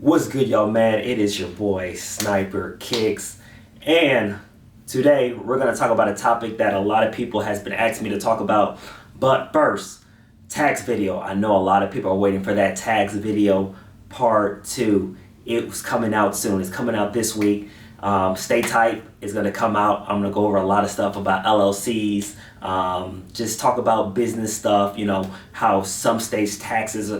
What's good, y'all, man? It is your boy Sniper Kicks, and today we're gonna talk about a topic that a lot of people has been asking me to talk about. But first, tax video. I know a lot of people are waiting for that tax video part 2. It was coming out soon. It's coming out this week. Stay tight. It's gonna come out. I'm gonna go over a lot of stuff about LLCs. Just talk about business stuff. You know how some states taxes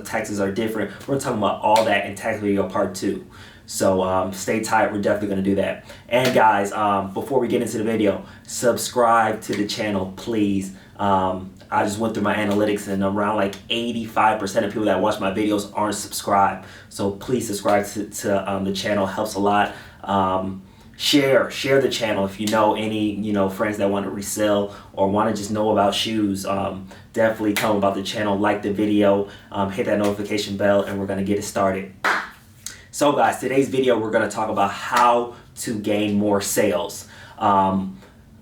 are different. We're talking about all that in tax video part 2. So stay tight. We're definitely gonna do that. And guys, before we get into the video, subscribe to the channel, please. I just went through my analytics and around like 85% of people that watch my videos aren't subscribed. So please subscribe to the channel. Helps a lot. Share the channel if you know any friends that want to resell or want to just know about shoes. Definitely tell them about the channel, like the video, hit that notification bell, and we're going to get it started. So guys, today's video we're going to talk about how to gain more sales.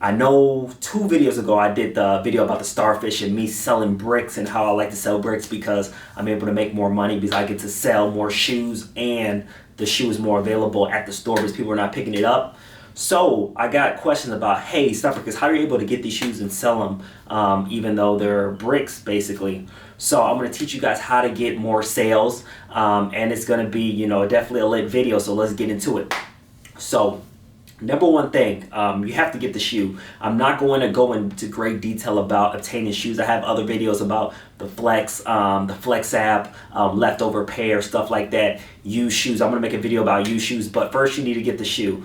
I know 2 videos ago I did the video about the starfish and me selling bricks and how I like to sell bricks because I'm able to make more money because I get to sell more shoes and the shoe is more available at the store because people are not picking it up. So I got questions about, hey, Sniper, because how are you able to get these shoes and sell them even though they're bricks basically? So I'm going to teach you guys how to get more sales, and it's going to be definitely a lit video, so let's get into it. So number one thing, you have to get the shoe. I'm not going to go into great detail about obtaining shoes. I have other videos about the Flex app, leftover pair, stuff like that. Used shoes. I'm going to make a video about used shoes, but first you need to get the shoe.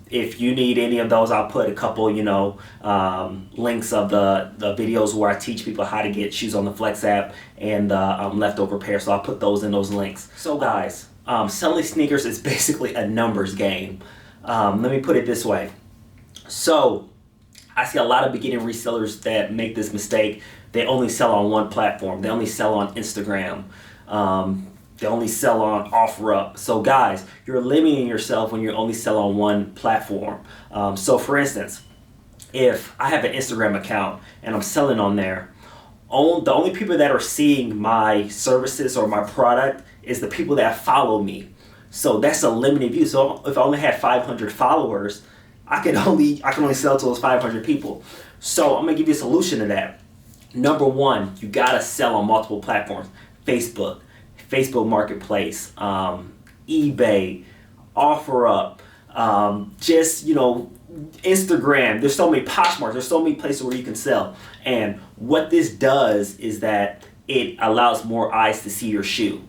If you need any of those, I'll put a couple, links of the videos where I teach people how to get shoes on the Flex app and the leftover pair. So I'll put those in those links. So guys, selling sneakers is basically a numbers game. Let me put it this way. So I see a lot of beginning resellers that make this mistake. They only sell on one platform. They only sell on Instagram. They only sell on OfferUp. So guys, you're limiting yourself when you only sell on one platform. So for instance, if I have an Instagram account and I'm selling on there, the only people that are seeing my services or my product is the people that follow me. So that's a limited view. So if I only had 500 followers, I can only sell to those 500 people. So I'm gonna give you a solution to that. Number one, you gotta sell on multiple platforms: Facebook Marketplace, eBay, OfferUp, Instagram. There's so many Poshmarks. There's so many places where you can sell. And what this does is that it allows more eyes to see your shoe.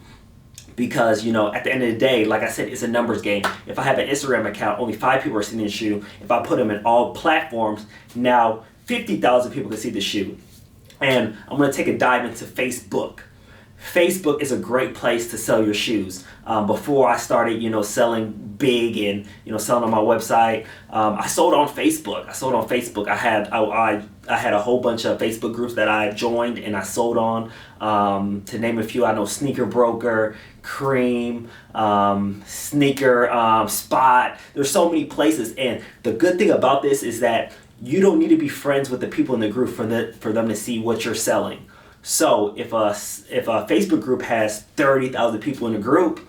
Because, at the end of the day, like I said, it's a numbers game. If I have an Instagram account, only 5 people are seeing the shoe. If I put them in all platforms, now 50,000 people can see the shoe. And I'm going to take a dive into Facebook. Facebook is a great place to sell your shoes. Before I started, selling big and, selling on my website, I sold on Facebook. I had a whole bunch of Facebook groups that I joined and I sold on. To name a few, I know Sneaker Broker, Cream, Sneaker Spot. There's so many places, and the good thing about this is that you don't need to be friends with the people in the group for them to see what you're selling. So if a Facebook group has 30,000 people in the group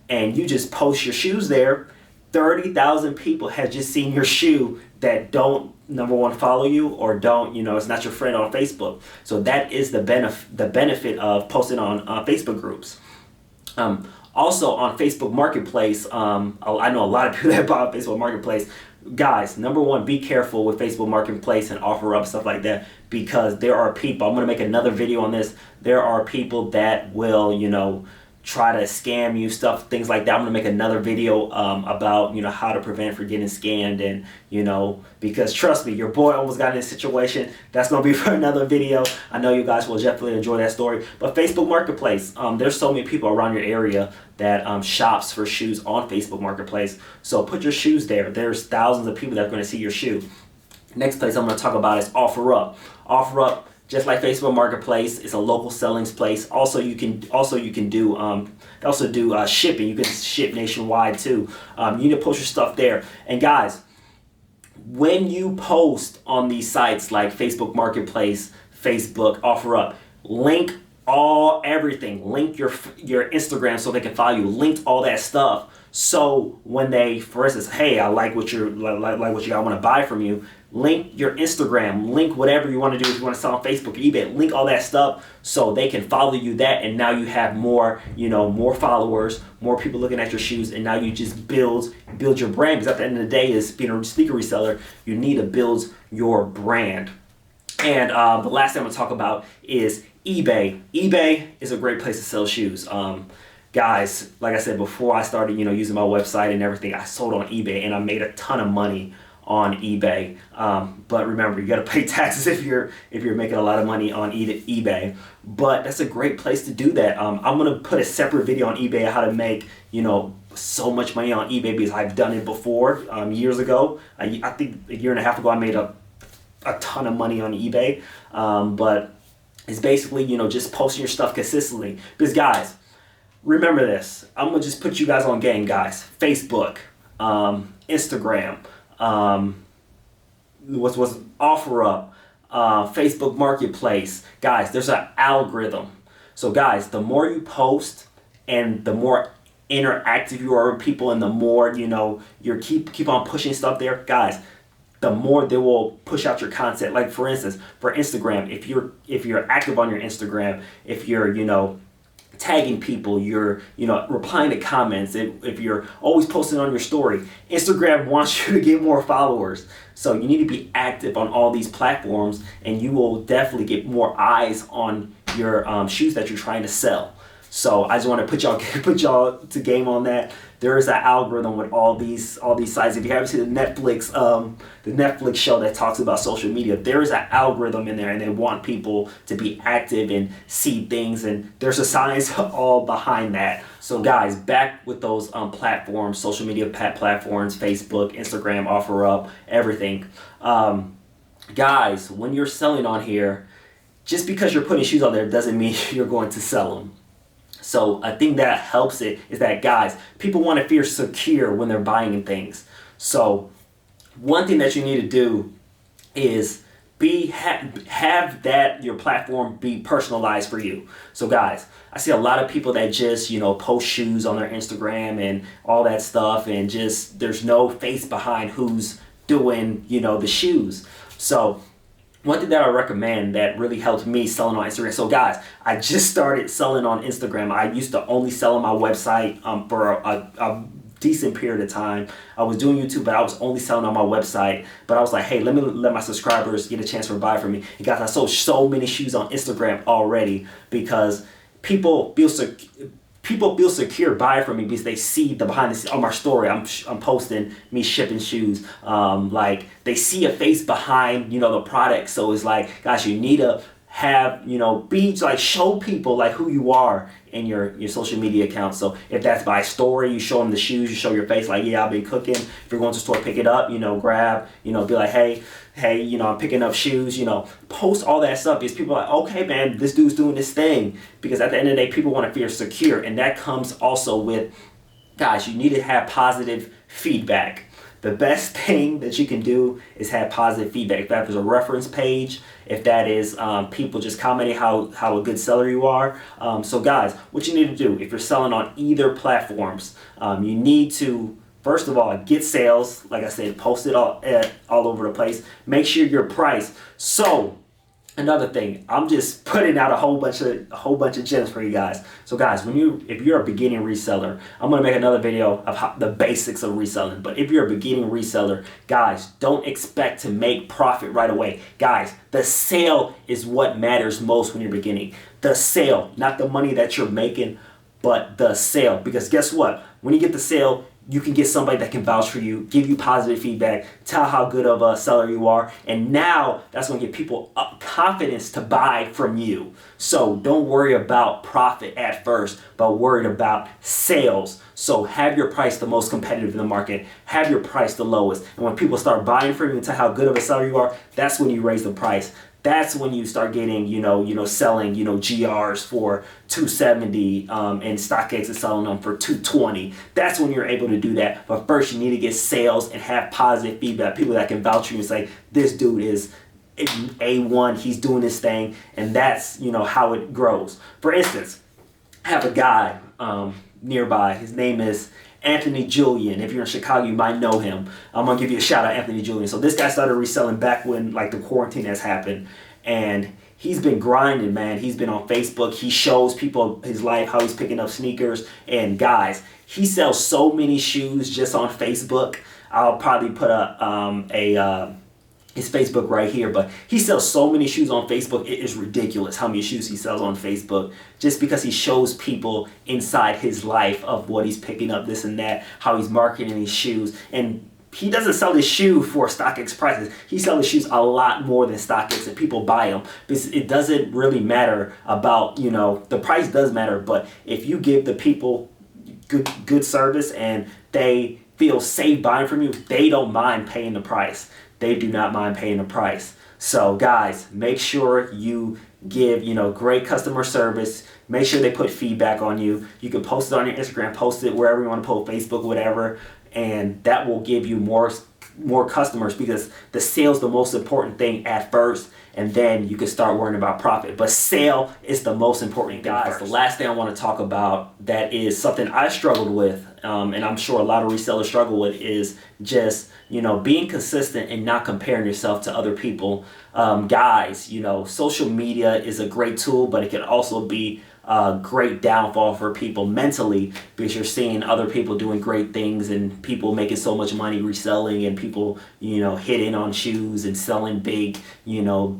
and you just post your shoes there, 30,000 people have just seen your shoe that don't, number one, follow you or don't, it's not your friend on Facebook. So that is the benefit of posting on Facebook groups. Also on Facebook Marketplace, I know a lot of people that buy on Facebook Marketplace. Guys, number one, be careful with Facebook Marketplace and OfferUp, stuff like that, because there are people, I'm going to make another video on this, there are people that will, try to scam you, things like that. I'm going to make another video about, how to prevent from getting scammed, and, because trust me, your boy almost got in this situation. That's going to be for another video. I know you guys will definitely enjoy that story. But Facebook Marketplace, there's so many people around your area that shops for shoes on Facebook Marketplace. So put your shoes there. There's thousands of people that are going to see your shoe. Next place I'm going to talk about is OfferUp. OfferUp, just like Facebook Marketplace, it's a local sellings place. Also, you can do shipping. You can ship nationwide too. You need to post your stuff there. And guys, when you post on these sites like Facebook Marketplace, Facebook, OfferUp, link everything. Link your Instagram so they can follow you. Link all that stuff. So when they, for instance, hey, I like what you're like what you got, I want to buy from you. Link your Instagram, link whatever you want to do. If you want to sell on Facebook or eBay, link all that stuff so they can follow you that, and now you have more, more followers, more people looking at your shoes, and now you just build your brand. Because at the end of the day, as being a sneaker reseller, you need to build your brand. And the last thing I'm gonna talk about is eBay. eBay is a great place to sell shoes. Guys, like I said, before I started, using my website and everything, I sold on eBay and I made a ton of money on eBay. But remember, you got to pay taxes if you're making a lot of money on eBay. But that's a great place to do that. I'm gonna put a separate video on eBay how to make so much money on eBay, because I've done it before years ago. I think a year and a half ago I made a ton of money on eBay. But it's basically just posting your stuff consistently. Because guys, remember this. I'm gonna just put you guys on game, guys. Facebook, Instagram, what's OfferUp, Facebook Marketplace. Guys, there's an algorithm. So guys, the more you post and the more interactive you are with people, and the more you keep on pushing stuff there, guys, the more they will push out your content. Like for instance, for Instagram, if you're active on your Instagram, if you're tagging people, you're replying to comments, if you're always posting on your story, Instagram wants you to get more followers. So you need to be active on all these platforms, and you will definitely get more eyes on your shoes that you're trying to sell. So I just want to put y'all to game on that. There is an algorithm with all these sites. If you haven't seen the Netflix show that talks about social media, there is an algorithm in there, and they want people to be active and see things, and there's a science all behind that. So guys, back with those platforms, social media platforms, Facebook, Instagram, OfferUp, everything. Guys, when you're selling on here, just because you're putting shoes on there doesn't mean you're going to sell them. So I think that helps it is that, guys, people want to feel secure when they're buying things. So one thing that you need to do is have that your platform be personalized for you. So guys, I see a lot of people that just post shoes on their Instagram and all that stuff, and just there's no face behind who's doing the shoes. So one thing that I recommend that really helped me selling on Instagram. So guys, I just started selling on Instagram. I used to only sell on my website for a decent period of time. I was doing YouTube, but I was only selling on my website. But I was like, hey, let my subscribers get a chance to buy from me. And guys, I sold so many shoes on Instagram already, because people feel secure buying from me because they see the behind the scenes on my story. I'm posting me shipping shoes. Like they see a face behind the product. So it's like, gosh, you need to have show people who you are in your social media account. So if that's by story, you show them the shoes, you show your face, like, yeah, I've been cooking. If you're going to the store, pick it up, grab, be like, hey, I'm picking up shoes, post all that stuff, because people are like, okay, man, this dude's doing this thing. Because at the end of the day, people want to feel secure. And that comes also with, guys, you need to have positive feedback. The best thing that you can do is have positive feedback. If that is a reference page, if that is people just commenting how a good seller you are. So guys, what you need to do if you're selling on either platforms, you need to, first of all, get sales. Like I said, post it all over the place. Make sure your price. So another thing, I'm just putting out a whole bunch of gems for you guys. So guys, if you're a beginning reseller, I'm gonna make another video of the basics of reselling. But if you're a beginning reseller, guys, don't expect to make profit right away. Guys, the sale is what matters most when you're beginning. The sale, not the money that you're making, but the sale. Because guess what? When you get the sale, you can get somebody that can vouch for you, give you positive feedback, tell how good of a seller you are, and now that's going to give people confidence to buy from you. So don't worry about profit at first, but worry about sales. So have your price the most competitive in the market, have your price the lowest, and when people start buying from you and tell how good of a seller you are, that's when you raise the price. That's when you start getting, selling, GRs for $270 and StockX is selling them for $220. That's when you're able to do that. But first, you need to get sales and have positive feedback. People that can vouch for you and say, this dude is A1, he's doing this thing, and that's, you know, how it grows. For instance, I have a guy nearby. His name is Anthony Julian. If you're in Chicago, you might know him. I'm gonna give you a shout out, Anthony Julian. So this guy started reselling back when like the quarantine has happened, and he's been grinding, man. He's been on Facebook. He shows people his life, how he's picking up sneakers. And guys, he sells so many shoes just on Facebook. I'll probably put his Facebook right here, but he sells so many shoes on Facebook. It is ridiculous how many shoes he sells on Facebook, just because he shows people inside his life of what he's picking up, this and that, how he's marketing these shoes. And he doesn't sell his shoe for StockX prices. He sells his shoes a lot more than StockX, and people buy them because it doesn't really matter about, you know, the price does matter, but if you give the people good service and they feel safe buying from you, they don't mind paying the price. They do not mind paying the price. So guys, make sure you give, you know, great customer service. Make sure they put feedback on you. You can post it on your Instagram, post it wherever you want to post, Facebook, whatever, and that will give you more customers, because the sale's the most important thing at first, and then you can start worrying about profit. But sale is the most important thing. Guys, the last thing I want to talk about that is something I struggled with, and I'm sure a lot of resellers struggle with, is just, you know, being consistent and not comparing yourself to other people. Guys, you know, social media is a great tool, but it can also be a great downfall for people mentally, because you're seeing other people doing great things and people making so much money reselling, and people, you know, hitting on shoes and selling big, you know,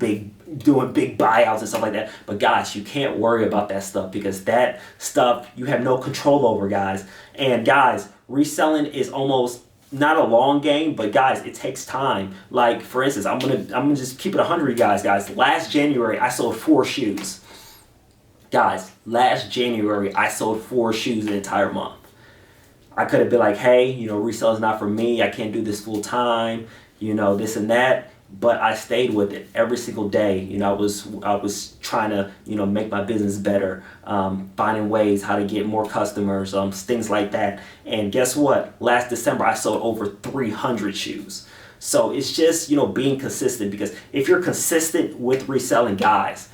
doing big buyouts and stuff like that. But guys, you can't worry about that stuff, because that stuff you have no control over, guys. And guys, reselling is almost not a long game, but guys, it takes time. Like, for instance, I'm gonna just keep it 100, guys. Last January I sold 4 shoes. Guys, last January I sold 4 shoes the entire month. I could have been like, hey, you know, resell is not for me, I can't do this full time, you know, this and that. But I stayed with it every single day. You know, I was trying to, you know, make my business better, finding ways how to get more customers, things like that. And guess what? Last December I sold over 300 shoes. So it's just, you know, being consistent, because if you're consistent with reselling, guys,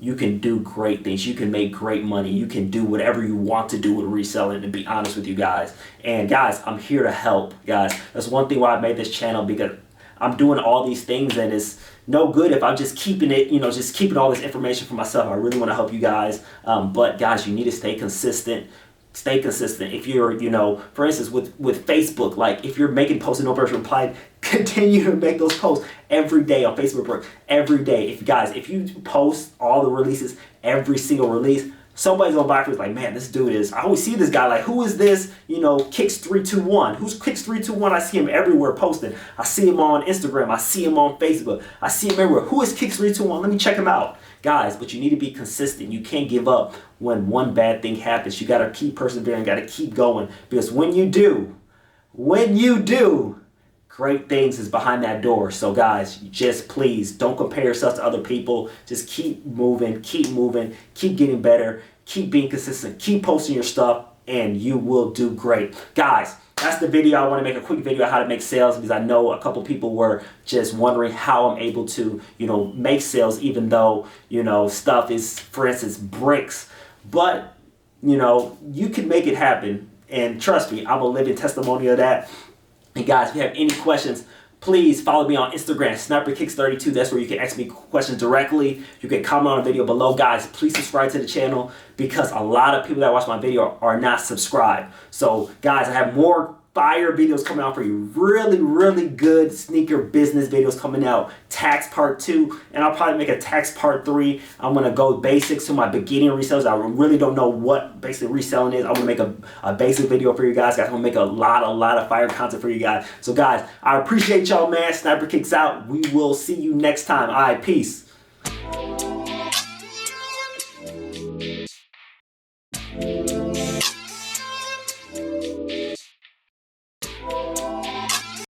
you can do great things. You can make great money. You can do whatever you want to do with reselling, to be honest with you guys. And guys, I'm here to help, guys. That's one thing why I made this channel, because I'm doing all these things, and it's no good if I'm just keeping it, you know, just keeping all this information for myself. I really want to help you guys. But guys, you need to stay consistent. Stay consistent. If you're, you know, for instance, with Facebook, like if you're making posts and no person replied, continue to make those posts every day on Facebook, every day. If you post all the releases, every single release, somebody's gonna buy for it. Like, man, this dude is, I always see this guy, like, who is this, you know, Kicks321? Who's Kicks321? I see him everywhere posting. I see him on Instagram. I see him on Facebook. I see him everywhere. Who is Kicks321? Let me check him out. Guys, but you need to be consistent. You can't give up when one bad thing happens. You gotta keep persevering, gotta keep going, because when you do, great things is behind that door. So guys, just please don't compare yourself to other people. Just keep moving, keep getting better, keep being consistent, keep posting your stuff, and you will do great. Guys, that's the video. I want to make a quick video on how to make sales, because I know a couple people were just wondering how I'm able to, you know, make sales, even though, you know, stuff is, for instance, bricks. But, you know, you can make it happen. And trust me, I'm a living testimony of that. And guys, if you have any questions, please follow me on Instagram, SniperKicks32. That's where you can ask me questions directly. You can comment on a video below. Guys, please subscribe to the channel, because a lot of people that watch my video are not subscribed. So guys, I have more fire videos coming out for you. Really good sneaker business videos coming out. Tax part 2, and I'll probably make a tax part 3. I'm gonna go basics to my beginning resellers. I really don't know what basic reselling is. I'm gonna make a basic video for you guys. I'm gonna make a lot of fire content for you guys. So guys, I appreciate y'all, man. Sniper Kicks out. We will see you next time. All right, peace.